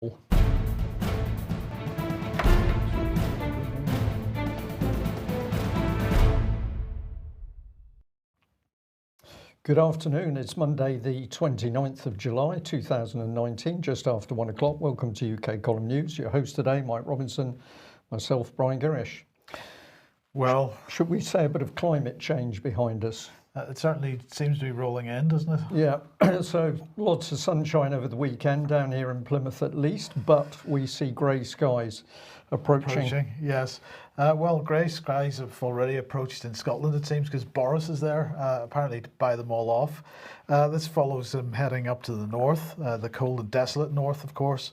Good afternoon. It's Monday, the 29th of July, 2019, just after 1 o'clock. Welcome to UK Column News. Your host today, Mike Robinson, myself, Brian Gerrish. Well, should we say a bit of climate change behind us? It certainly seems to be rolling in, doesn't it? Yeah, so lots of sunshine over the weekend down here in Plymouth at least, but we see grey skies approaching. Yes. Well, grey skies have already approached in Scotland, it seems, because Boris is there, apparently to buy them all off. This follows him heading up to the north, the cold and desolate north, of course,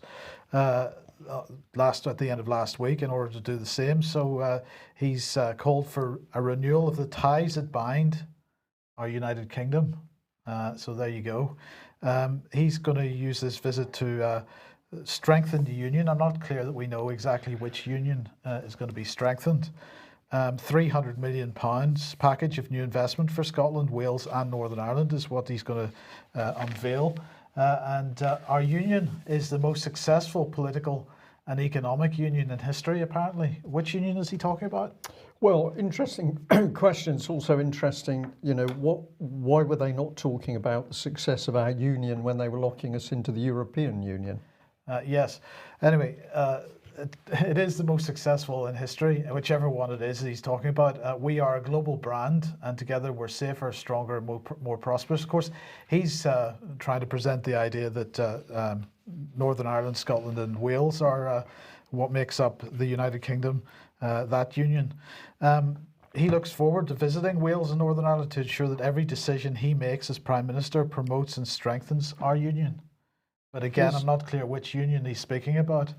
at the end of last week in order to do the same. So he's called for a renewal of the ties that bind our United Kingdom. So there you go. He's going to use this visit to strengthen the union. I'm not clear that we know exactly which union is going to be strengthened. £300 million package of new investment for Scotland, Wales and Northern Ireland is what he's going to unveil. And our union is the most successful political and economic union in history, apparently. Which union is he talking about? Well, interesting question. It's also interesting, why were they not talking about the success of our union when they were locking us into the European Union? Yes. Anyway, it is the most successful in history, whichever one it is that he's talking about. We are a global brand, and together we're safer, stronger, more prosperous. Of course, he's trying to present the idea that Northern Ireland, Scotland and Wales are what makes up the United Kingdom, that union. He looks forward to visiting Wales and Northern Ireland to ensure that every decision he makes as Prime Minister promotes and strengthens our union. But again, I'm not clear which union he's speaking about.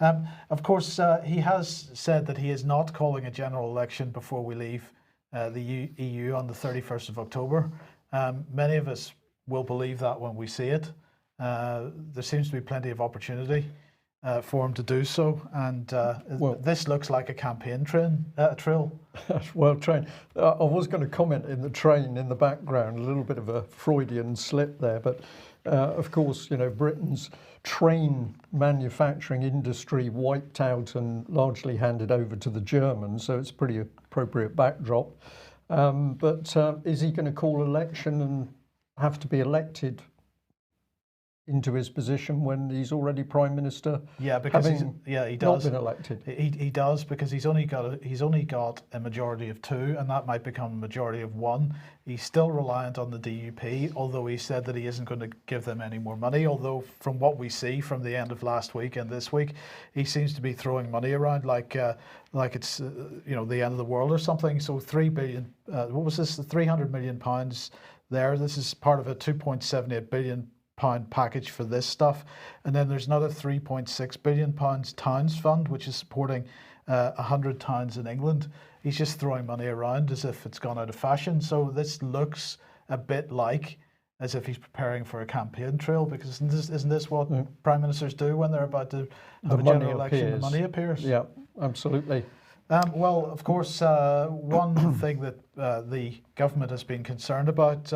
Of course, he has said that he is not calling a general election before we leave the EU on the 31st of October. Many of us will believe that when we see it. There seems to be plenty of opportunity for him to do so, and this looks like a campaign trill. Well, train. I was going to comment in the train in the background, a little bit of a Freudian slip there, but of course, Britain's train manufacturing industry wiped out and largely handed over to the Germans, so it's a pretty appropriate backdrop. But is he going to call election and have to be elected into his position when he's already Prime Minister? Yeah, because he does. Not been elected. He does, because he's only got a majority of 2, and that might become a majority of 1. He's still reliant on the DUP, although he said that he isn't going to give them any more money. Although from what we see from the end of last week and this week, he seems to be throwing money around like it's the end of the world or something. So 3 billion. What was this? The £300 million there. This is part of a £2.78 billion package for this stuff, and then there's another £3.6 billion towns fund, which is supporting 100 towns in England. He's just throwing money around as if it's gone out of fashion. So this looks a bit like as if he's preparing for a campaign trail, because isn't this what prime ministers do when they're about to have a general election? The money appears. Yeah, absolutely. Well, of course, one thing that the government has been concerned about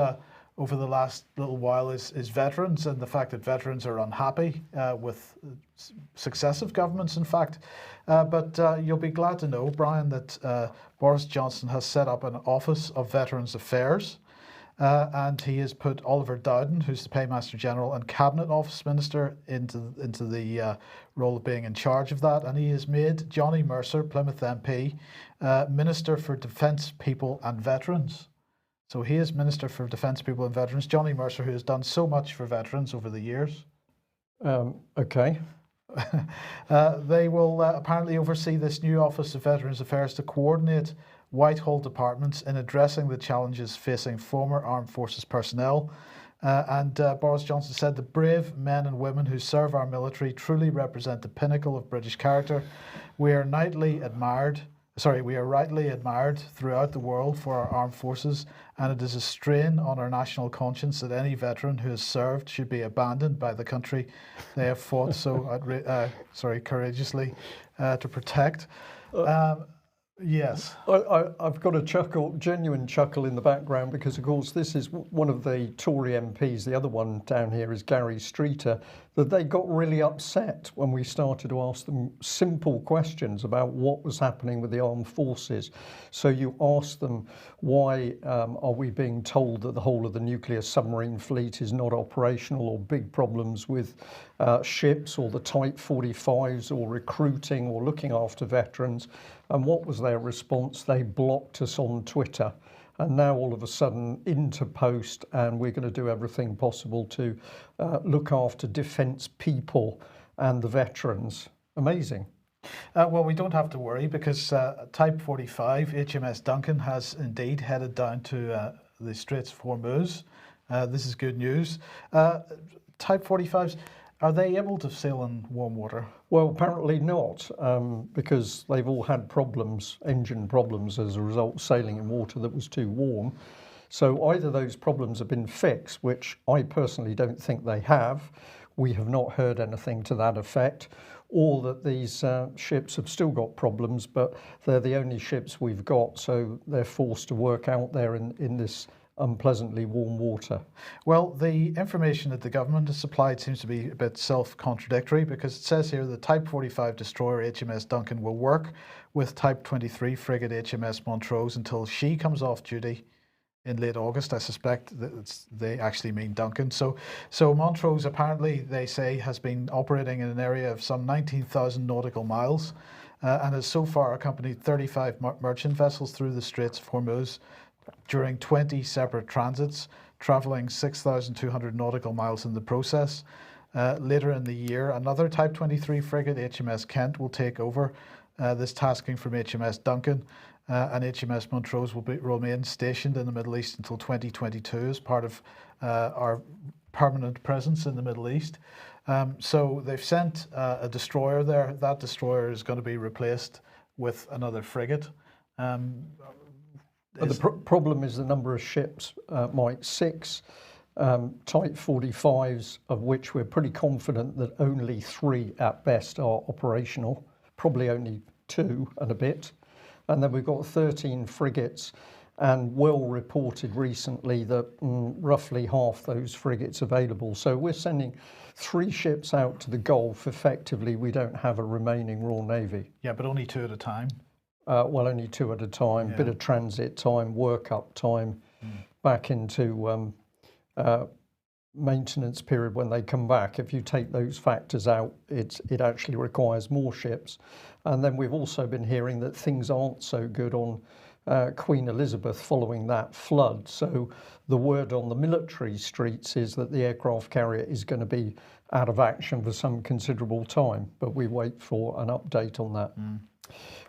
over the last little while is veterans, and the fact that veterans are unhappy with successive governments, in fact. But you'll be glad to know, Brian, that Boris Johnson has set up an Office of Veterans Affairs, and he has put Oliver Dowden, who's the Paymaster General and Cabinet Office Minister, into the role of being in charge of that. And he has made Johnny Mercer, Plymouth MP, Minister for Defence, People and Veterans. So he is Minister for Defence, People and Veterans. Johnny Mercer, who has done so much for veterans over the years. Okay. They will apparently oversee this new Office of Veterans Affairs to coordinate Whitehall departments in addressing the challenges facing former armed forces personnel. And Boris Johnson said the brave men and women who serve our military truly represent the pinnacle of British character. We are rightly admired throughout the world for our armed forces, and it is a strain on our national conscience that any veteran who has served should be abandoned by the country they have fought so courageously to protect. Yes. I've got a chuckle, genuine chuckle in the background, because of course this is one of the Tory MPs, the other one down here is Gary Streeter, that they got really upset when we started to ask them simple questions about what was happening with the armed forces. So you ask them, why are we being told that the whole of the nuclear submarine fleet is not operational, or big problems with ships, or the Type 45s, or recruiting, or looking after veterans? And what was their response? They blocked us on Twitter. And now all of a sudden into post, and we're going to do everything possible to look after defence people and the veterans. Amazing. Well, we don't have to worry, because Type 45 HMS Duncan has indeed headed down to the Straits of Hormuz. This is good news. Type 45s, are they able to sail in warm water? Well, apparently not, because they've all had problems, engine problems, as a result of sailing in water that was too warm. So either those problems have been fixed, which I personally don't think they have. We have not heard anything to that effect, or that these ships have still got problems, but they're the only ships we've got, so they're forced to work out there in this unpleasantly warm water. Well, the information that the government has supplied seems to be a bit self-contradictory, because it says here the Type 45 destroyer HMS Duncan will work with Type 23 frigate HMS Montrose until she comes off duty in late August. I suspect that they actually mean Duncan. So Montrose, apparently they say, has been operating in an area of some 19,000 nautical miles and has so far accompanied 35 merchant vessels through the Straits of Hormuz during 20 separate transits, travelling 6,200 nautical miles in the process. Later in the year, another Type 23 frigate, HMS Kent, will take over this tasking from HMS Duncan, and HMS Montrose will remain stationed in the Middle East until 2022 as part of our permanent presence in the Middle East. So they've sent a destroyer there. That destroyer is going to be replaced with another frigate. But the problem is the number of ships, Mike, 6 Type 45s, of which we're pretty confident that only 3 at best are operational, probably only 2 and a bit. And then we've got 13 frigates, and well reported recently that roughly half those frigates available. So we're sending 3 ships out to the Gulf. Effectively, we don't have a remaining Royal Navy. Yeah, but only 2 at a time. Well, only 2 at a time, Yeah. Bit of transit time, work-up time, back into maintenance period when they come back. If you take those factors out, it actually requires more ships. And then we've also been hearing that things aren't so good on Queen Elizabeth following that flood. So the word on the military streets is that the aircraft carrier is going to be out of action for some considerable time, but we wait for an update on that.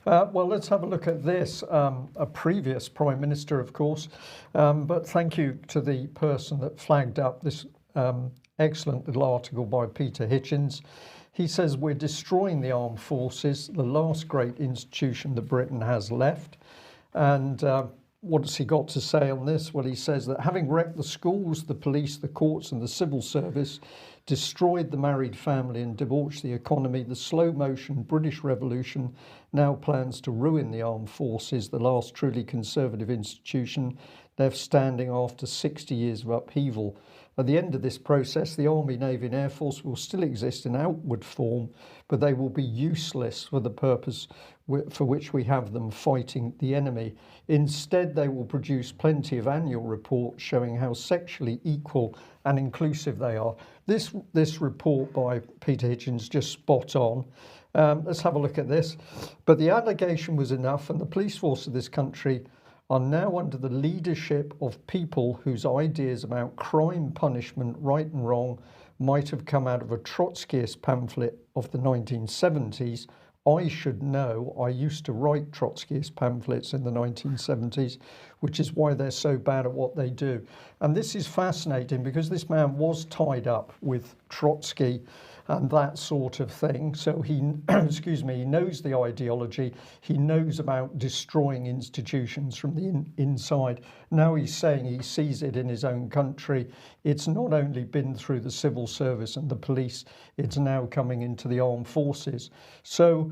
Well, let's have a look at this. A previous Prime Minister, of course, but thank you to the person that flagged up this excellent little article by Peter Hitchens. He says, we're destroying the armed forces, the last great institution that Britain has left. And what has he got to say on this? Well, he says that having wrecked the schools, the police, the courts and the civil service, destroyed the married family and debauched the economy, the slow-motion British Revolution now plans to ruin the armed forces, the last truly conservative institution left standing after 60 years of upheaval. At the end of this process, the Army, Navy and Air Force will still exist in outward form, but they will be useless for the purpose for which we have them, fighting the enemy. Instead, they will produce plenty of annual reports showing how sexually equal and inclusive they are. This report by Peter Hitchens just spot on. Let's have a look at this. But the allegation was enough, and the police force of this country are now under the leadership of people whose ideas about crime, punishment, right and wrong might have come out of a Trotskyist pamphlet of the 1970s. I should know, I used to write Trotskyist pamphlets in the 1970s, which is why they're so bad at what they do. And this is fascinating because this man was tied up with Trotsky and that sort of thing. So he, excuse me, he knows the ideology. He knows about destroying institutions from the inside. Now he's saying he sees it in his own country. It's not only been through the civil service and the police, it's now coming into the armed forces. So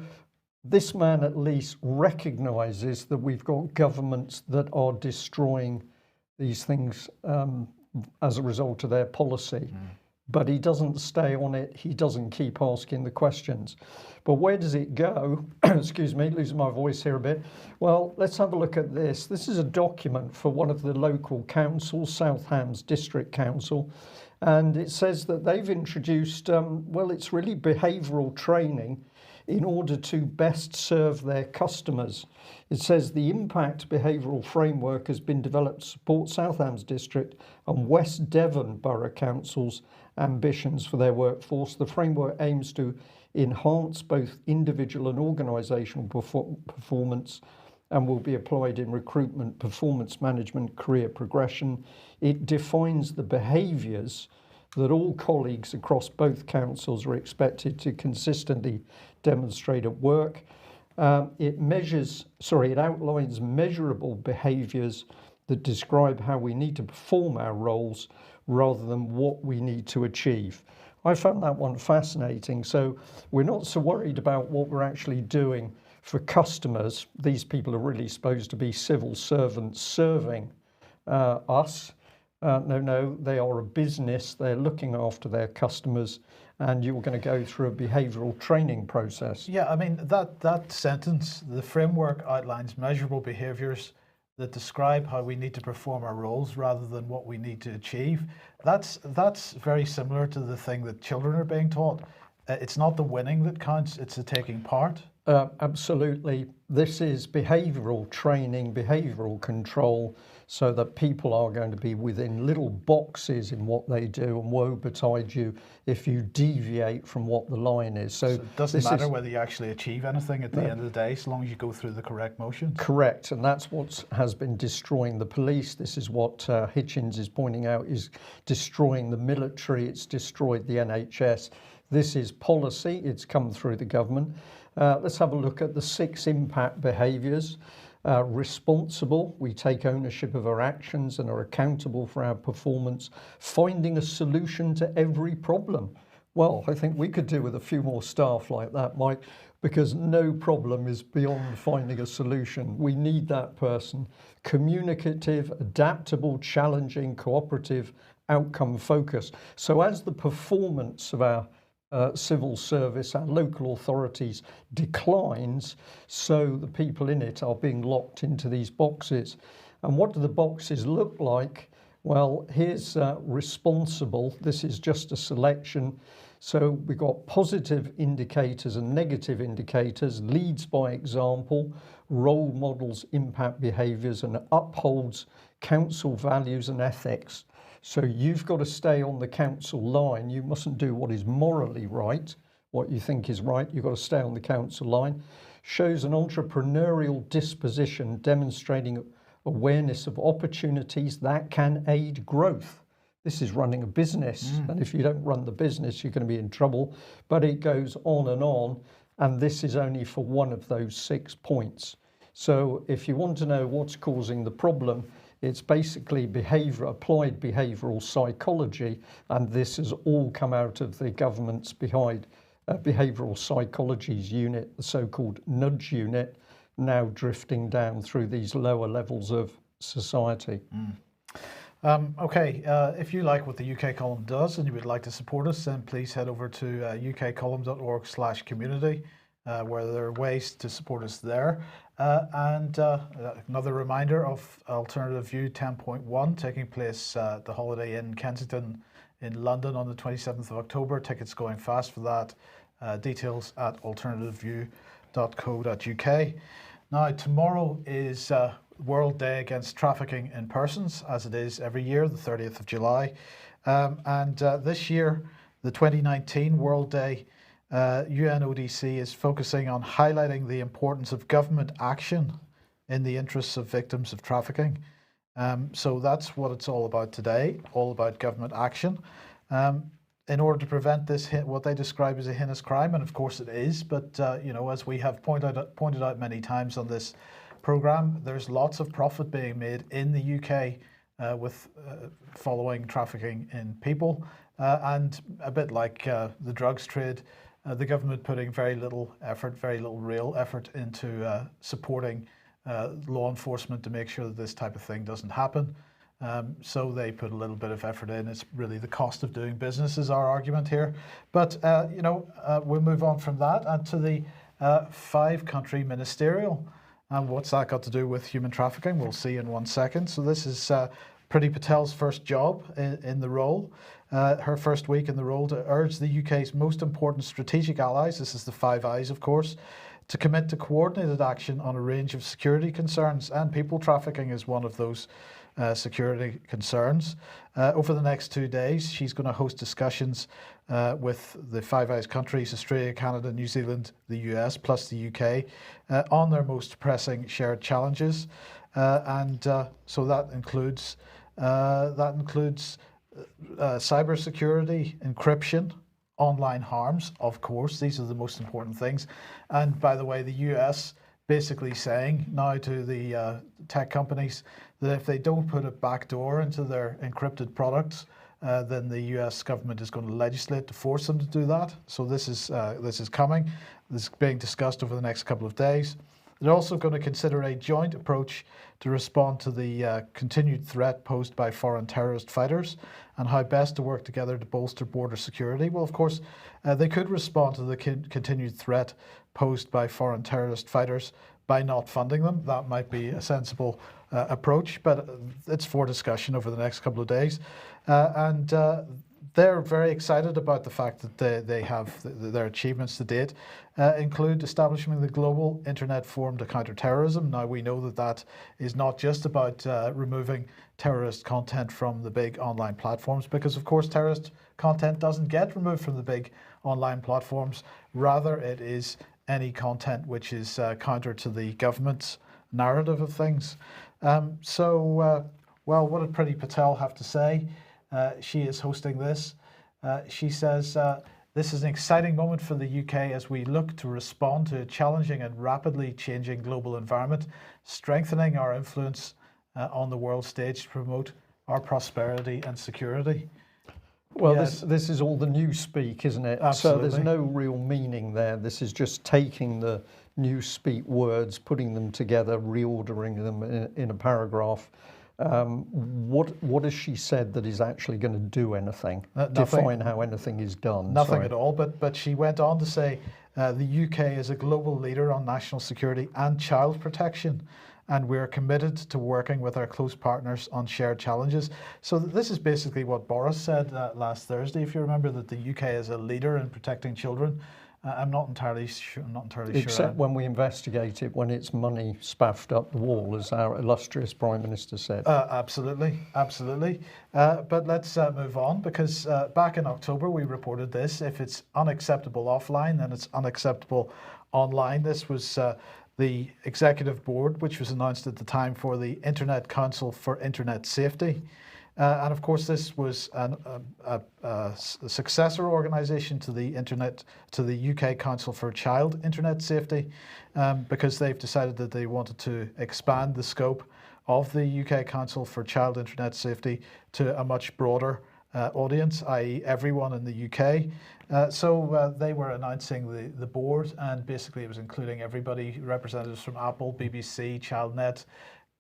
this man at least recognises that we've got governments that are destroying these things as a result of their policy. But he doesn't stay on it. He doesn't keep asking the questions. But where does it go? Excuse me, losing my voice here a bit. Well, let's have a look at this. This is a document for one of the local councils, South Hams District Council. And it says that they've introduced, well, it's really behavioural training in order to best serve their customers. It says the impact behavioural framework has been developed to support South Hams District and West Devon Borough Council's ambitions for their workforce. The framework aims to enhance both individual and organisational performance and will be applied in recruitment, performance management, career progression. It defines the behaviours that all colleagues across both councils are expected to consistently demonstrate at work. It outlines measurable behaviours that describe how we need to perform our roles rather than what we need to achieve. I found that one fascinating. So we're not so worried about what we're actually doing for customers. These people are really supposed to be civil servants serving us. No, they are a business. They're looking after their customers, and you're going to go through a behavioural training process. Yeah, I mean, that sentence, the framework outlines measurable behaviours that describe how we need to perform our roles rather than what we need to achieve. That's very similar to the thing that children are being taught. It's not the winning that counts, it's the taking part. Absolutely. This is behavioural training, behavioural control, so that people are going to be within little boxes in what they do, and woe betide you if you deviate from what the line is. So it doesn't matter whether you actually achieve anything at the end of the day, so long as you go through the correct motions. Correct, and that's what has been destroying the police. This is what Hitchens is pointing out, is destroying the military. It's destroyed the NHS. This is policy. It's come through the government. Let's have a look at the 6 impact behaviours. Responsible, we take ownership of our actions and are accountable for our performance. Finding a solution to every problem. Well, I think we could do with a few more staff like that, Mike, because no problem is beyond finding a solution. We need that person. Communicative, adaptable, challenging, cooperative, outcome focused. So as the performance of our civil service, our local authorities declines, so the people in it are being locked into these boxes. And what do the boxes look like? Well, here's responsible. This is just a selection. So we've got positive indicators and negative indicators, leads by example, role models impact behaviours, and upholds council values and ethics. So you've got to stay on the council line. You mustn't do what is morally right, what you think is right. You've got to stay on the council line. Shows an entrepreneurial disposition, demonstrating awareness of opportunities that can aid growth. This is running a business, and if you don't run the business, you're going to be in trouble. But it goes on, and this is only for one of those 6 points. So if you want to know what's causing the problem, it's basically applied behavioural psychology, and this has all come out of the government's behavioural psychologies unit, the so-called nudge unit, now drifting down through these lower levels of society. Okay, if you like what the UK Column does and you would like to support us, then please head over to ukcolumn.org/community, where there are ways to support us there. And another reminder of Alternative View 10.1 taking place at the Holiday Inn Kensington in London on the 27th of October. Tickets going fast for that. Details at alternativeview.co.uk. Now, tomorrow is World Day Against Trafficking in Persons, as it is every year, the 30th of July. And this year, the 2019 World Day, UNODC is focusing on highlighting the importance of government action in the interests of victims of trafficking. So that's what it's all about today, all about government action. In order to prevent this, what they describe as a heinous crime, and of course it is, but as we have pointed out many times on this program, there's lots of profit being made in the UK with following trafficking in people, and a bit like the drugs trade. the government putting very little effort, very little real effort into supporting law enforcement to make sure that this type of thing doesn't happen. So they put a little bit of effort in. It's really the cost of doing business is our argument here. But, we'll move on from that and to the 5-country ministerial. And what's that got to do with human trafficking? We'll see in 1 second. So this is Priti Patel's first job in the role, her first week in the role, to urge the UK's most important strategic allies, this is the Five Eyes of course, to commit to coordinated action on a range of security concerns, and people trafficking is one of those security concerns. Over the next 2 days, she's going to host discussions with the Five Eyes countries, Australia, Canada, New Zealand, the US, plus the UK, on their most pressing shared challenges. So that includes cybersecurity, encryption, online harms, of course. These are the most important things. And by the way, the US basically saying now to the tech companies that if they don't put a backdoor into their encrypted products, then the US government is going to legislate to force them to do that. So this is coming. This is being discussed over the next couple of days. They're also going to consider a joint approach to respond to the continued threat posed by foreign terrorist fighters and how best to work together to bolster border security. Well, of course, they could respond to the continued threat posed by foreign terrorist fighters by not funding them. That might be a sensible approach, but it's for discussion over the next couple of days. They're very excited about the fact that they have their achievements to date include establishing the Global Internet Forum to Counter Terrorism. Now we know that that is not just about removing terrorist content from the big online platforms, because of course terrorist content doesn't get removed from the big online platforms. Rather, it is any content which is counter to the government's narrative of things. Well, what did Priti Patel have to say? She is hosting this. She says, this is an exciting moment for the UK as we look to respond to a challenging and rapidly changing global environment, strengthening our influence on the world stage to promote our prosperity and security. Well, yes. This is all the newspeak, isn't it? Absolutely. So there's no real meaning there. This is just taking the newspeak words, putting them together, reordering them in a paragraph. What has she said that is actually going to do anything? Define how anything is done. Nothing at all, but she went on to say the UK is a global leader on national security and child protection, and we're committed to working with our close partners on shared challenges. So this is basically what Boris said last Thursday, if you remember, that the UK is a leader in protecting children. I'm not entirely sure. Except when we investigate it, when it's money spaffed up the wall, as our illustrious Prime Minister said. Absolutely. But let's move on, because back in October we reported this. If it's unacceptable offline, then it's unacceptable online. This was the executive board, which was announced at the time for the Internet Council for Internet Safety. And of course, this was a successor organisation to the UK Council for Child Internet Safety, because they've decided that they wanted to expand the scope of the UK Council for Child Internet Safety to a much broader audience, i.e. everyone in the UK. So they were announcing the board, and basically it was including everybody, representatives from Apple, BBC, ChildNet,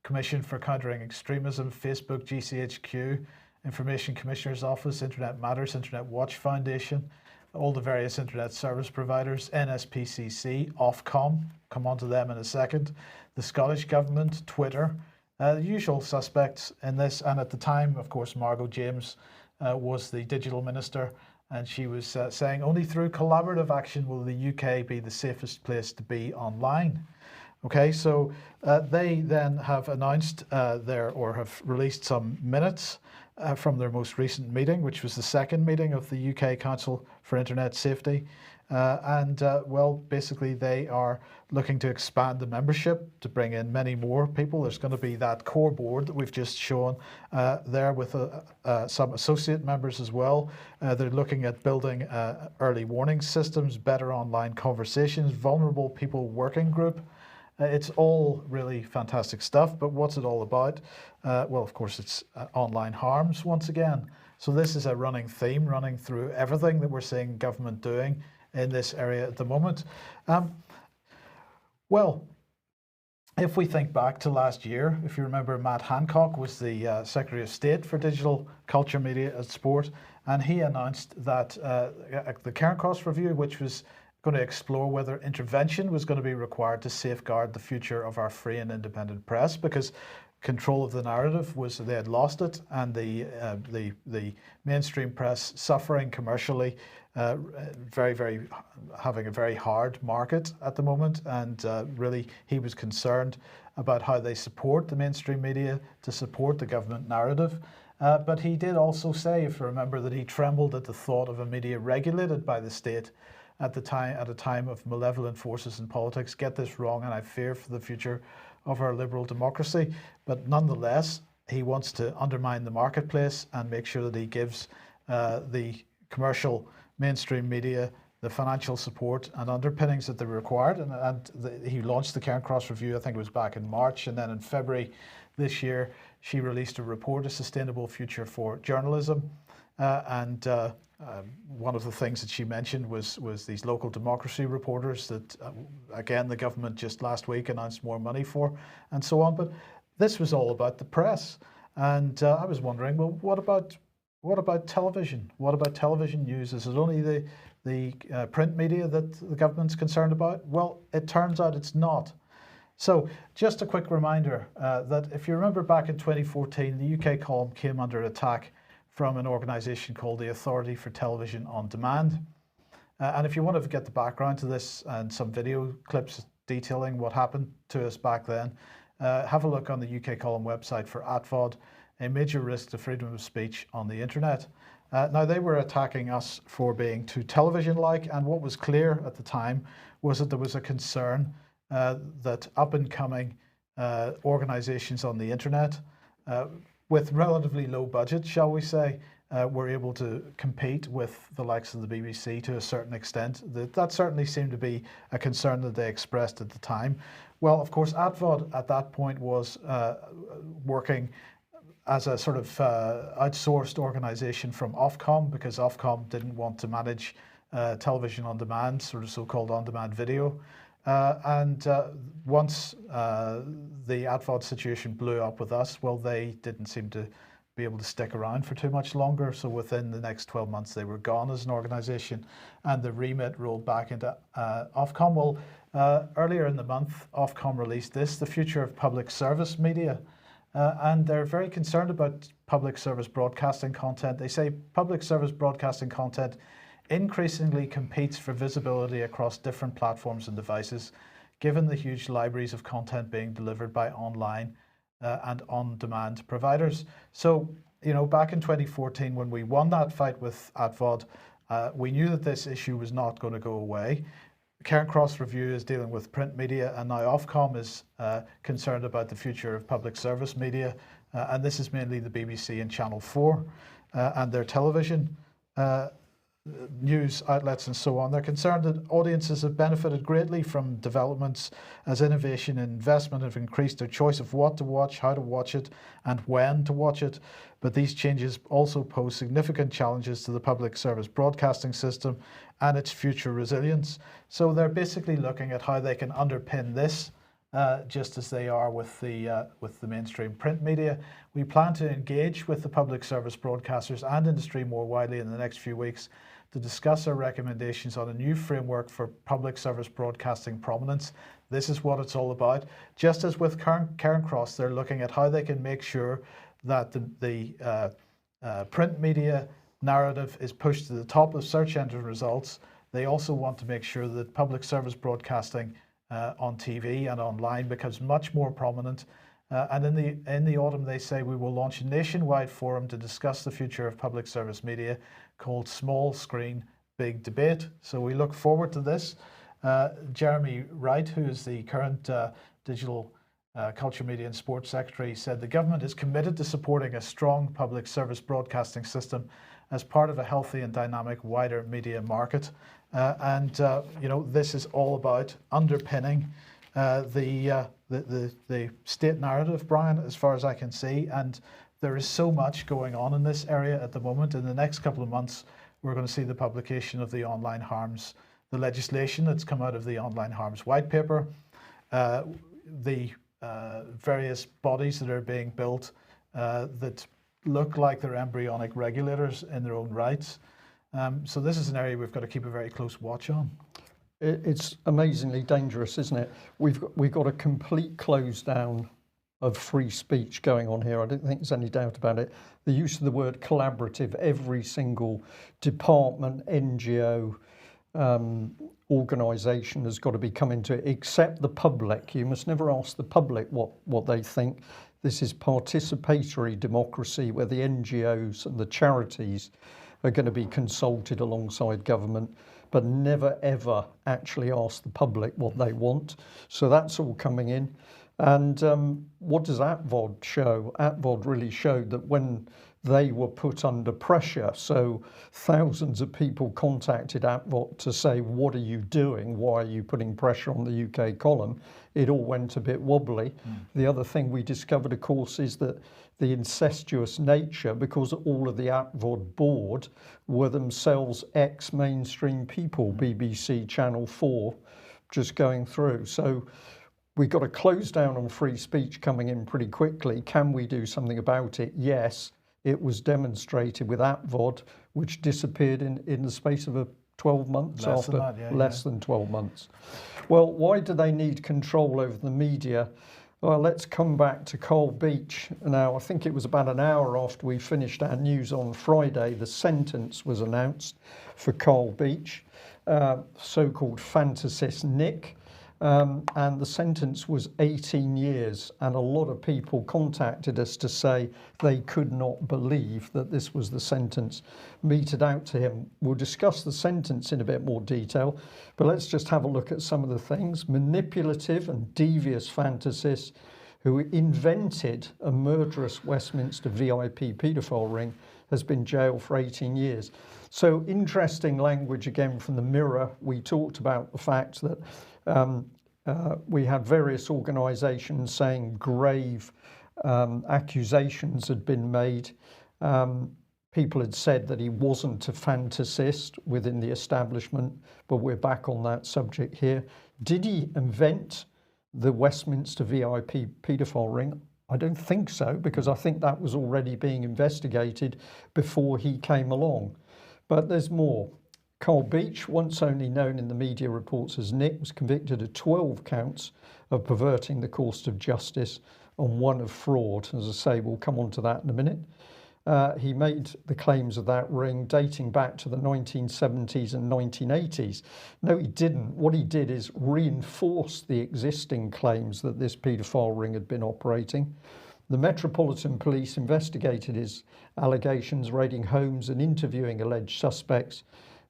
Commission for Countering Extremism, Facebook, GCHQ, Information Commissioner's Office, Internet Matters, Internet Watch Foundation, all the various internet service providers, NSPCC, Ofcom, come on to them in a second, the Scottish Government, Twitter, the usual suspects in this. And at the time, of course, Margot James was the digital minister, and she was saying only through collaborative action will the UK be the safest place to be online. Okay, so they then have announced have released some minutes from their most recent meeting, which was the second meeting of the UK Council for Internet Safety. Well, basically they are looking to expand the membership to bring in many more people. There's going to be that core board that we've just shown there with some associate members as well. They're looking at building early warning systems, better online conversations, vulnerable people working group. It's all really fantastic stuff, but what's it all about? Well, of course, it's online harms once again. So this is a running theme running through everything that we're seeing government doing in this area at the moment. Well, if we think back to last year, if you remember, Matt Hancock was the Secretary of State for Digital, Culture, Media and Sport, and he announced that the CAIRNCROSS review, which was going to explore whether intervention was going to be required to safeguard the future of our free and independent press, because control of the narrative was, they had lost it, and the mainstream press suffering commercially, having a very hard market at the moment, and really he was concerned about how they support the mainstream media to support the government narrative. But he did also say, if you remember, that he trembled at the thought of a media regulated by the state at a time of malevolent forces in politics. Get this wrong, and I fear for the future of our liberal democracy. But nonetheless, he wants to undermine the marketplace and make sure that he gives the commercial mainstream media the financial support and underpinnings that they're required. He launched the CAIRNCROSS review, I think it was back in March, and then in February this year, she released a report, A Sustainable Future for Journalism. One of the things that she mentioned was these local democracy reporters that, again, the government just last week announced more money for, and so on. But this was all about the press. And I was wondering, well, what about television? What about television news? Is it only the print media that the government's concerned about? Well, it turns out it's not. So just a quick reminder that if you remember back in 2014, the UK column came under attack from an organisation called the Authority for Television on Demand. And if you want to get the background to this and some video clips detailing what happened to us back then, have a look on the UK column website for ATVOD, a major risk to freedom of speech on the internet. Now, they were attacking us for being too television-like, and what was clear at the time was that there was a concern that up-and-coming organisations on the internet with relatively low budget, shall we say, were able to compete with the likes of the BBC to a certain extent. That certainly seemed to be a concern that they expressed at the time. Well, of course, ATVOD at that point was working as a sort of outsourced organisation from Ofcom, because Ofcom didn't want to manage television on demand, sort of so-called on-demand video. Once the ATVOD situation blew up with us, well, they didn't seem to be able to stick around for too much longer. So within the next 12 months, they were gone as an organisation, and the remit rolled back into Ofcom. Well, earlier in the month, Ofcom released this, The Future of Public Service Media. And they're very concerned about public service broadcasting content. They say public service broadcasting content increasingly competes for visibility across different platforms and devices, given the huge libraries of content being delivered by online and on-demand providers. So, you know, back in 2014, when we won that fight with ATVOD, we knew that this issue was not going to go away. CAIRNCROSS review is dealing with print media, and now Ofcom is concerned about the future of public service media, and this is mainly the BBC and Channel 4 and their television news outlets and so on. They're concerned that audiences have benefited greatly from developments as innovation and investment have increased their choice of what to watch, how to watch it, and when to watch it. But these changes also pose significant challenges to the public service broadcasting system and its future resilience. So they're basically looking at how they can underpin this, just as they are with the mainstream print media. We plan to engage with the public service broadcasters and industry more widely in the next few weeks to discuss our recommendations on a new framework for public service broadcasting prominence. This is what it's all about. Just as with CAIRNCROSS, they're looking at how they can make sure that the print media narrative is pushed to the top of search engine results. They also want to make sure that public service broadcasting on TV and online becomes much more prominent. And in the autumn, they say we will launch a nationwide forum to discuss the future of public service media called Small Screen, Big Debate. So we look forward to this. Jeremy Wright, who is the current Digital Culture, Media and Sports Secretary, said the government is committed to supporting a strong public service broadcasting system as part of a healthy and dynamic wider media market. You know, this is all about underpinning the state narrative, Brian, as far as I can see. And there is so much going on in this area at the moment. In the next couple of months, we're going to see the publication of the Online Harms, the legislation that's come out of the Online Harms White Paper, the various bodies that are being built that look like they're embryonic regulators in their own rights. So this is an area we've got to keep a very close watch on. It's amazingly dangerous, isn't it? We've got a complete close down of free speech going on here. I don't think there's any doubt about it. The use of the word collaborative, every single department, NGO, organisation has got to be coming to it, except the public. You must never ask the public what they think. This is participatory democracy where the NGOs and the charities are going to be consulted alongside government, but never ever actually ask the public what they want. So that's all coming in. And what does ATVOD show? ATVOD really showed that when they were put under pressure, so thousands of people contacted ATVOD to say, what are you doing? Why are you putting pressure on the UK column? It all went a bit wobbly. The other thing we discovered, of course, is that the incestuous nature, because all of the ATVOD board were themselves ex-mainstream people, BBC, Channel 4, just going through. So we've got a close down on free speech coming in pretty quickly. Can we do something about it? Yes. It was demonstrated with ATVOD, which disappeared in the space of 12 months less than 12 months. Well, why do they need control over the media? Well, let's come back to Carl Beach. Now, I think it was about an hour after we finished our news on Friday, the sentence was announced for Carl Beach, so-called fantasist Nick. And the sentence was 18 years, and a lot of people contacted us to say they could not believe that this was the sentence meted out to him. We'll discuss the sentence in a bit more detail, but let's just have a look at some of the things. Manipulative and devious fantasists who invented a murderous Westminster VIP paedophile ring has been jailed for 18 years. So interesting language again from the Mirror. We talked about the fact that we had various organisations saying grave accusations had been made. People had said that he wasn't a fantasist within the establishment, but we're back on that subject here. Did he invent the Westminster VIP paedophile ring? I don't think so, because I think that was already being investigated before he came along. But there's more. Carl Beach, once only known in the media reports as Nick, was convicted of 12 counts of perverting the course of justice and one of fraud. As I say, we'll come on to that in a minute. He made the claims of that ring dating back to the 1970s and 1980s. No, he didn't. What he did is reinforce the existing claims that this paedophile ring had been operating. The Metropolitan Police investigated his allegations, raiding homes and interviewing alleged suspects,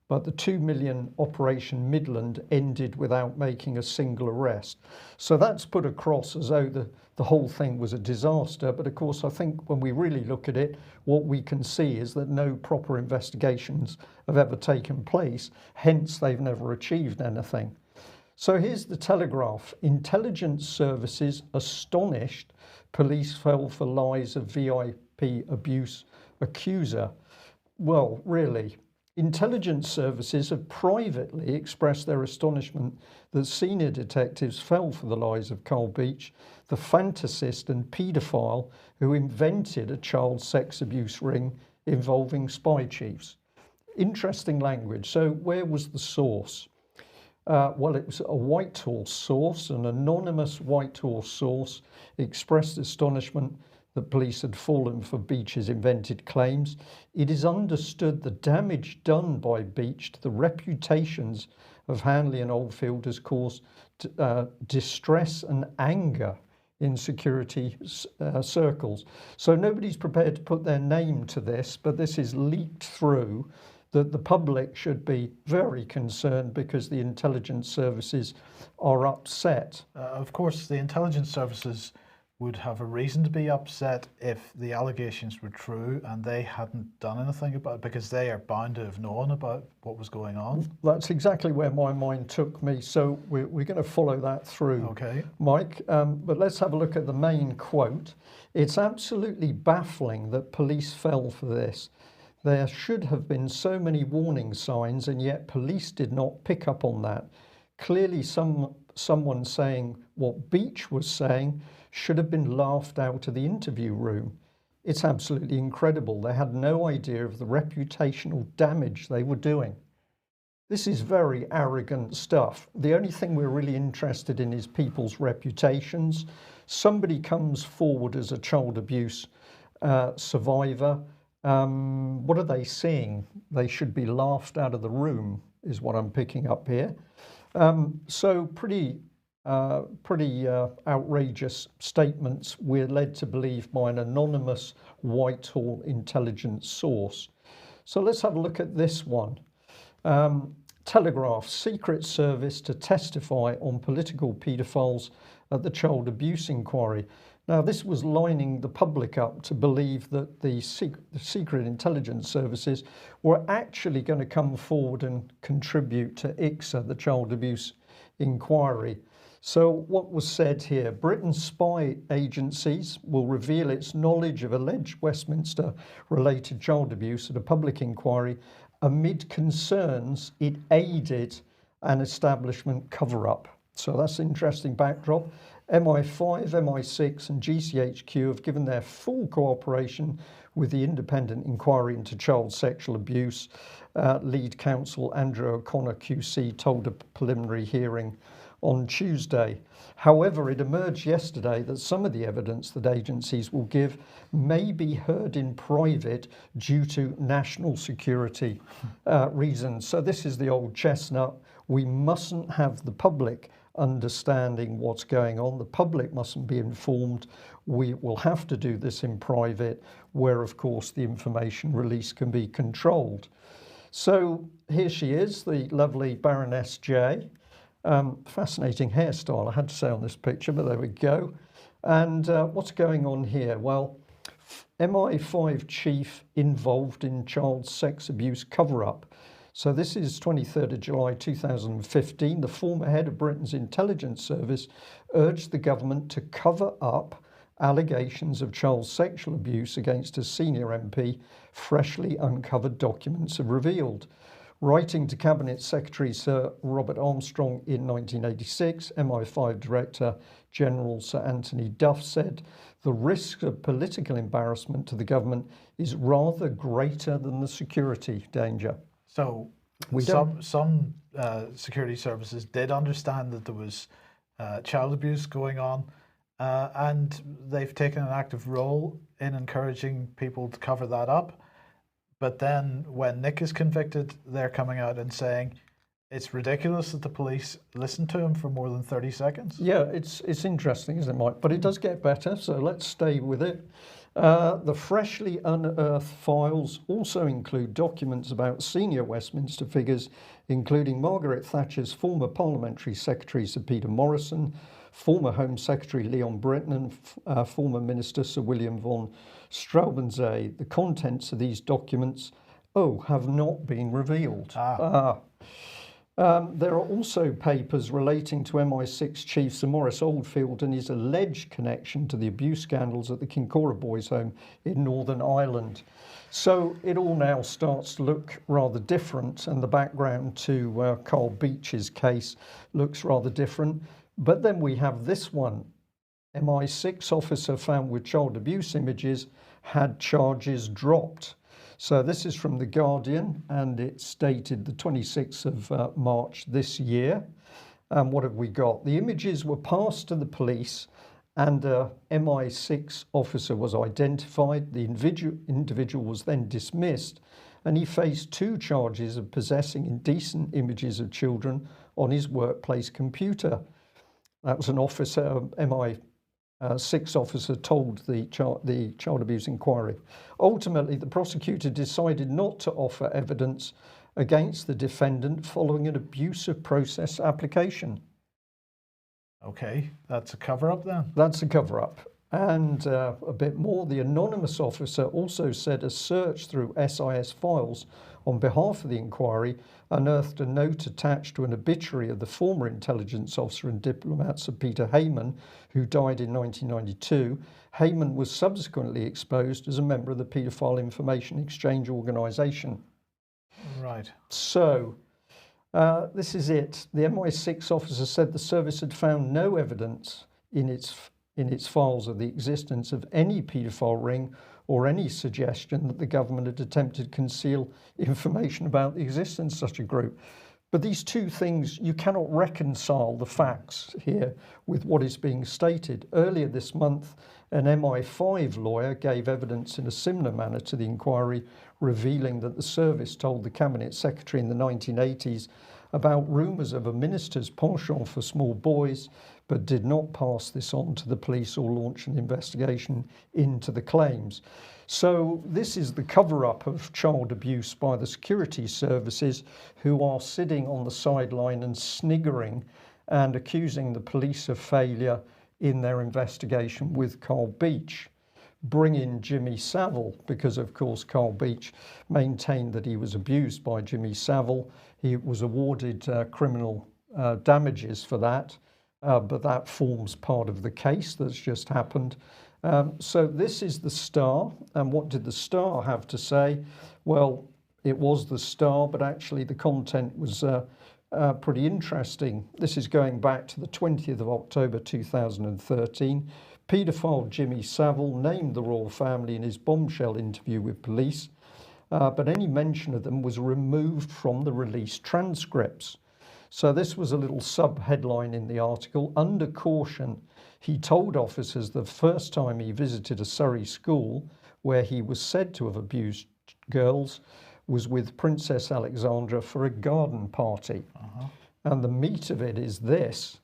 but the 2 million Operation Midland ended without making a single arrest. So that's put across as though the whole thing was a disaster. But of course, I think when we really look at it, what we can see is that no proper investigations have ever taken place. Hence, they've never achieved anything. So here's the Telegraph. Intelligence services astonished. Police fell for lies of VIP abuse accuser. Well, really. Intelligence services have privately expressed their astonishment that senior detectives fell for the lies of Carl Beach, the fantasist and paedophile who invented a child sex abuse ring involving spy chiefs. Interesting language. So where was the source? Well, it was a Whitehall source, an anonymous Whitehall source expressed astonishment that police had fallen for Beach's invented claims. It is understood the damage done by Beach to the reputations of Hanley and Oldfield has caused distress and anger in security circles. So nobody's prepared to put their name to this, but this is leaked through that the public should be very concerned because the intelligence services are upset. Of course, the intelligence services would have a reason to be upset if the allegations were true and they hadn't done anything about it, because they are bound to have known about what was going on. That's exactly where my mind took me. So we're going to follow that through, okay, Mike. But let's have a look at the main quote. It's absolutely baffling that police fell for this. There should have been so many warning signs, and yet police did not pick up on that. Clearly someone saying what Beach was saying should have been laughed out of the interview room. It's absolutely incredible. They had no idea of the reputational damage they were doing. This is very arrogant stuff. The only thing we're really interested in is people's reputations. Somebody comes forward as a child abuse survivor. What are they seeing? They should be laughed out of the room, is what I'm picking up here. So pretty outrageous statements we're led to believe by an anonymous Whitehall intelligence source. So let's have a look at this one. Telegraph, Secret Service to testify on political paedophiles at the child abuse inquiry. Now, this was lining the public up to believe that the secret intelligence services were actually going to come forward and contribute to ICSA, the child abuse inquiry. So what was said here, Britain's spy agencies will reveal its knowledge of alleged Westminster-related child abuse at a public inquiry amid concerns it aided an establishment cover-up. So that's an interesting backdrop. MI5, MI6 and GCHQ have given their full cooperation with the independent inquiry into child sexual abuse. Lead counsel Andrew O'Connor QC told a preliminary hearing on Tuesday. However, it emerged yesterday that some of the evidence that agencies will give may be heard in private due to national security reasons. So this is the old chestnut. We mustn't have the public understanding what's going on. The public mustn't be informed. We will have to do this in private, where of course the information release can be controlled. So here she is, the lovely Baroness J. Fascinating hairstyle, I had to say, on this picture, but there we go. And what's going on here? Well, MI5 chief involved in child sex abuse cover-up. So this is 23rd of July 2015. The former head of Britain's intelligence service urged the government to cover up allegations of child sexual abuse against a senior MP. Freshly uncovered documents have revealed. Writing to Cabinet Secretary Sir Robert Armstrong in 1986, MI5 Director General Sir Anthony Duff said, "The risk of political embarrassment to the government is rather greater than the security danger." So some security services did understand that there was child abuse going on, and they've taken an active role in encouraging people to cover that up. But then when Nick is convicted, they're coming out and saying it's ridiculous that the police listened to him for more than 30 seconds. Yeah, it's interesting, isn't it, Mike? But it does get better, so let's stay with it. The freshly unearthed files also include documents about senior Westminster figures, including Margaret Thatcher's former Parliamentary Secretary Sir Peter Morrison, former Home Secretary Leon Britton, and former Minister Sir William von Straubenzee. The contents of these documents, have not been revealed. There are also papers relating to MI6 Chief Sir Maurice Oldfield and his alleged connection to the abuse scandals at the Kincora Boys' Home in Northern Ireland. So it all now starts to look rather different, and the background to Carl Beach's case looks rather different. But then we have this one. MI6 officer found with child abuse images had charges dropped. So this is from The Guardian, and it's dated the 26th of March this year. And what have we got? The images were passed to the police, and MI6 officer was identified. The individual was then dismissed, and he faced 2 charges of possessing indecent images of children on his workplace computer. That was an officer, MI6 officer, told the child abuse inquiry. Ultimately, the prosecutor decided not to offer evidence against the defendant following an abusive process application. Okay, that's a cover-up then? That's a cover-up. And a bit more, the anonymous officer also said a search through SIS files on behalf of the inquiry unearthed a note attached to an obituary of the former intelligence officer and diplomat Sir Peter Hayman, who died in 1992. Hayman was subsequently exposed as a member of the Paedophile Information Exchange Organisation. Right. So this is it. The MI6 officer said the service had found no evidence in its files of the existence of any paedophile ring or any suggestion that the government had attempted to conceal information about the existence of such a group. But these two things, you cannot reconcile the facts here with what is being stated. Earlier this month, an MI5 lawyer gave evidence in a similar manner to the inquiry, revealing that the service told the Cabinet Secretary in the 1980s about rumours of a minister's penchant for small boys, but did not pass this on to the police or launch an investigation into the claims. So this is the cover-up of child abuse by the security services, who are sitting on the sideline and sniggering and accusing the police of failure in their investigation with Carl Beach. Bring in Jimmy Savile, because of course Carl Beach maintained that he was abused by Jimmy Savile. He was awarded criminal damages for that, but that forms part of the case that's just happened. So this is the Star, and what did the Star have to say? Well, it was the Star, but actually the content was pretty interesting. This is going back to the 20th of October 2013. Paedophile Jimmy Savile named the royal family in his bombshell interview with police, but any mention of them was removed from the released transcripts. So this was a little sub-headline in the article. Under caution, he told officers the first time he visited a Surrey school where he was said to have abused girls was with Princess Alexandra for a garden party. And the meat of it is this.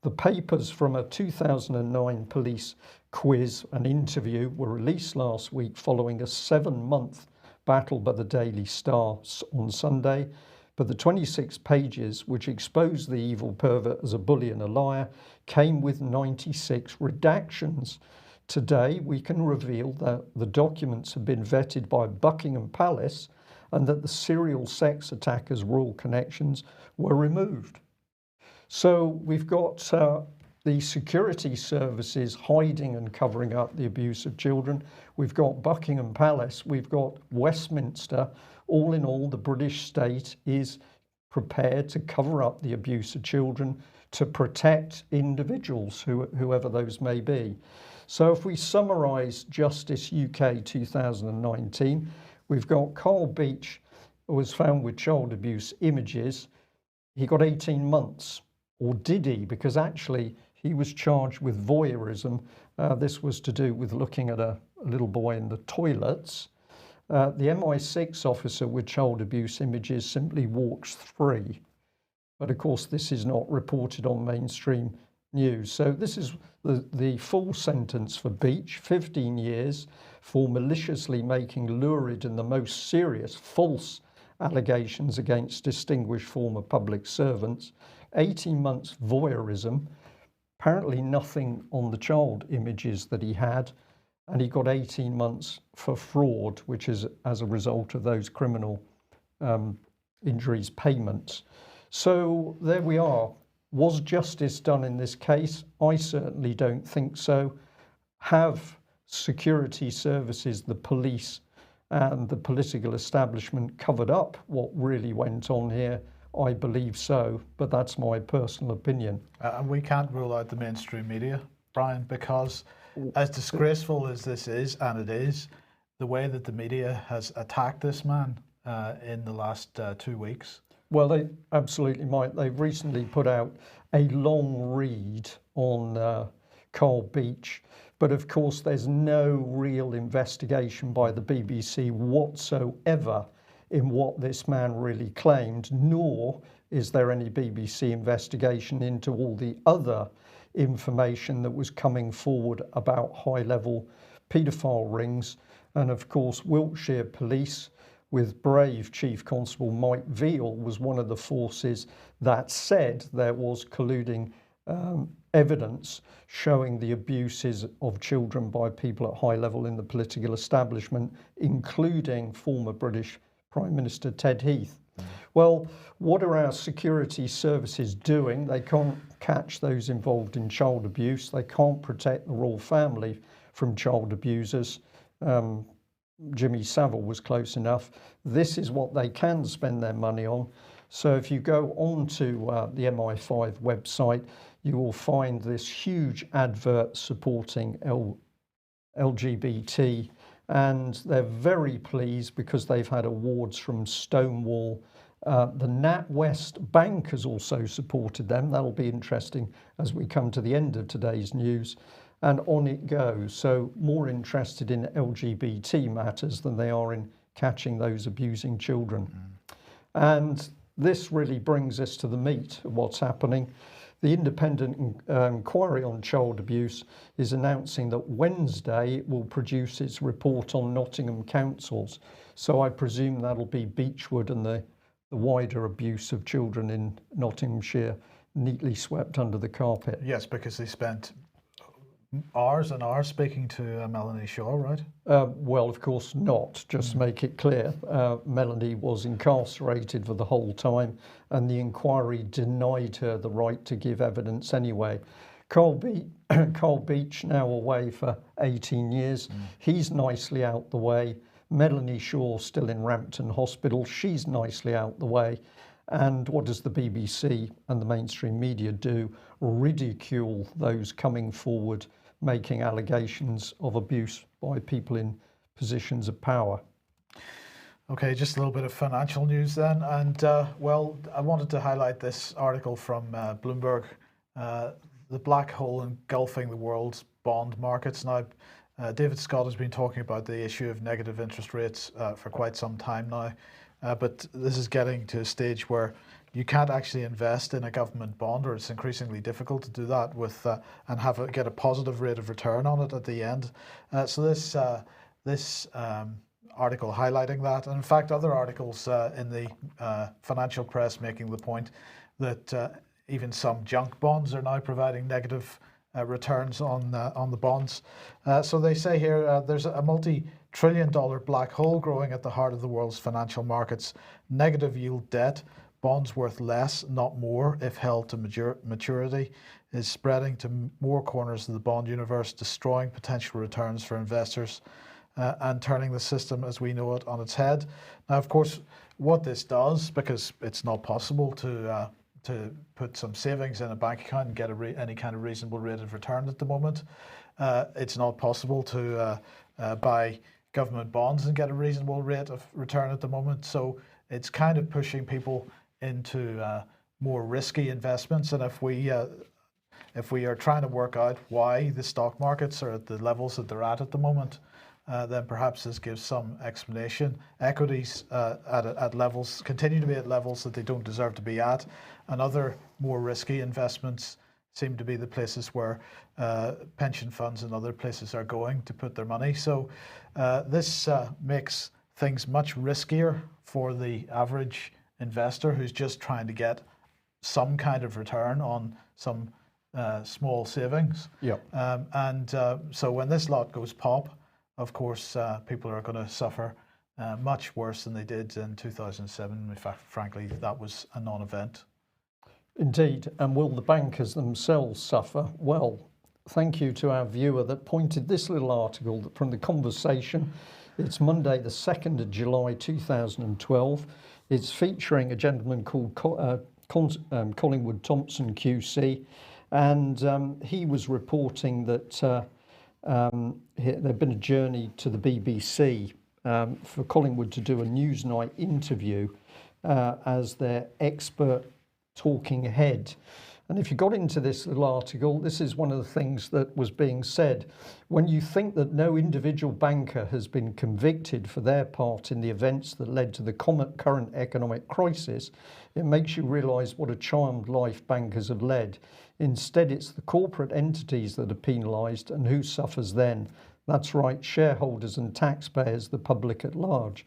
The papers from a 2009 police quiz and interview were released last week following a 7-month battle by the Daily Star on Sunday. But the 26 pages, which exposed the evil pervert as a bully and a liar, came with 96 redactions. Today, we can reveal that the documents have been vetted by Buckingham Palace and that the serial sex attacker's royal connections were removed. So we've got the security services hiding and covering up the abuse of children. We've got Buckingham Palace. We've got Westminster. All in all, the British state is prepared to cover up the abuse of children to protect individuals, whoever those may be. So if we summarise Justice UK 2019, we've got Carl Beach, who was found with child abuse images. He got 18 months. Or did he? Because actually he was charged with voyeurism. This was to do with looking at a little boy in the toilets. The MI6 officer with child abuse images simply walks free. But of course this is not reported on mainstream news. So this is the full sentence for Beach: 15 years for maliciously making lurid and the most serious false allegations against distinguished former public servants. 18 months voyeurism, apparently nothing on the child images that he had, and he got 18 months for fraud, which is as a result of those criminal injuries payments. So there we are. Was justice done in this case? I certainly don't think so. Have security services, the police and the political establishment covered up what really went on here? I believe so, but that's my personal opinion. And we can't rule out the mainstream media, Brian, because as disgraceful as this is, and it is, the way that the media has attacked this man in the last 2 weeks. Well, they absolutely might. They've recently put out a long read on Carl Beach, but of course there's no real investigation by the BBC whatsoever in what this man really claimed, nor is there any BBC investigation into all the other information that was coming forward about high-level paedophile rings. And of course Wiltshire Police, with brave Chief Constable Mike Veal, was one of the forces that said there was colluding evidence showing the abuses of children by people at high level in the political establishment, including former British Prime Minister Ted Heath. Well, what are our security services doing? They can't catch those involved in child abuse. They can't protect the royal family from child abusers. Jimmy Savile was close enough. This is what they can spend their money on. So if you go on to the MI5 website, you will find this huge advert supporting LGBT, and they're very pleased because they've had awards from Stonewall. The NatWest Bank has also supported them. That'll be interesting as we come to the end of today's news. And on it goes. So more interested in LGBT matters than they are in catching those abusing children. And this really brings us to the meat of what's happening. The independent inquiry on child abuse is announcing that Wednesday it will produce its report on Nottingham Councils. So I presume that'll be Beechwood and the wider abuse of children in Nottinghamshire neatly swept under the carpet. Yes, because they spent hours and hours speaking to Melanie Shaw, right? Well, of course not, just to make it clear. Melanie was incarcerated for the whole time and the inquiry denied her the right to give evidence anyway. Carl Beach now away for 18 years. He's nicely out the way. Melanie Shaw still in Rampton Hospital. She's nicely out the way. And what does the BBC and the mainstream media do? Ridicule those coming forward making allegations of abuse by people in positions of power. Okay, just a little bit of financial news then. And well, I wanted to highlight this article from Bloomberg, the black hole engulfing the world's bond markets. Now, David Scott has been talking about the issue of negative interest rates for quite some time now. But this is getting to a stage where you can't actually invest in a government bond, or it's increasingly difficult to do that with and get a positive rate of return on it at the end. So this article highlighting that, and in fact other articles in the financial press making the point that even some junk bonds are now providing negative returns on the bonds. So they say here there's a multi-trillion-dollar black hole growing at the heart of the world's financial markets. Negative yield debt, bonds worth less, not more, if held to maturity, is spreading to more corners of the bond universe, destroying potential returns for investors and turning the system as we know it on its head. Now, of course, what this does, because it's not possible to put some savings in a bank account and get any kind of reasonable rate of return at the moment. It's not possible to buy government bonds and get a reasonable rate of return at the moment. So it's kind of pushing people into more risky investments. And if we are trying to work out why the stock markets are at the levels that they're at the moment, then perhaps this gives some explanation. Equities at levels continue to be at levels that they don't deserve to be at, and other more risky investments seem to be the places where pension funds and other places are going to put their money. So this makes things much riskier for the average investor who's just trying to get some kind of return on some small savings. Yeah. So when this lot goes pop, of course, people are going to suffer much worse than they did in 2007. In fact, frankly, that was a non-event. Indeed. And will the bankers themselves suffer? Well, thank you to our viewer that pointed this little article from The Conversation. It's Monday, the 2nd of July, 2012. It's featuring a gentleman called Collingwood Thompson QC. And he was reporting that there'd been a journey to the BBC for Collingwood to do a Newsnight interview as their expert talking head. And if you got into this little article, this is one of the things that was being said. When you think that no individual banker has been convicted for their part in the events that led to the current economic crisis, it makes you realise what a charmed life bankers have led. Instead, it's the corporate entities that are penalised, and who suffers then? That's right, shareholders and taxpayers, the public at large.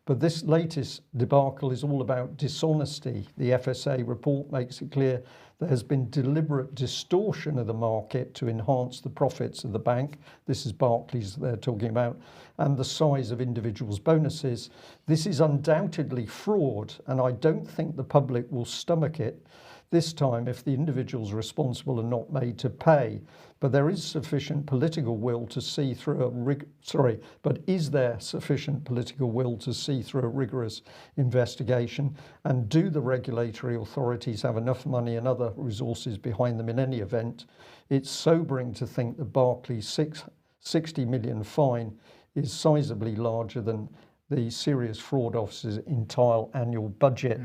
But this latest debacle is all about dishonesty. The FSA report makes it clear there has been deliberate distortion of the market to enhance the profits of the bank. This is Barclays they're talking about, and the size of individuals' bonuses. This is undoubtedly fraud, and I don't think the public will stomach it this time if the individuals responsible are not made to pay. But there is sufficient political will to see through is there sufficient political will to see through a rigorous investigation? And do the regulatory authorities have enough money and other resources behind them in any event? It's sobering to think that Barclays' 60 million fine is sizably larger than the Serious Fraud Office's entire annual budget.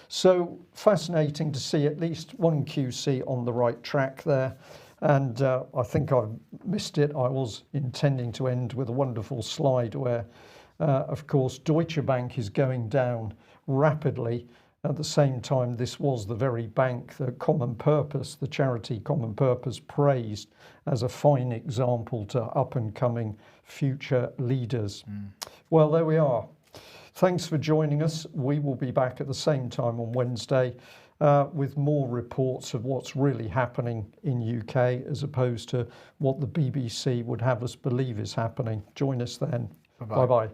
So fascinating to see at least one QC on the right track there. And I think I missed it. I was intending to end with a wonderful slide where, of course, Deutsche Bank is going down rapidly. At the same time, this was the very bank that Common Purpose, the charity Common Purpose, praised as a fine example to up-and-coming future leaders. Well, there we are. Thanks for joining us. We will be back at the same time on Wednesday with more reports of what's really happening in UK as opposed to what the BBC would have us believe is happening. Join us then. Bye-bye. Bye-bye.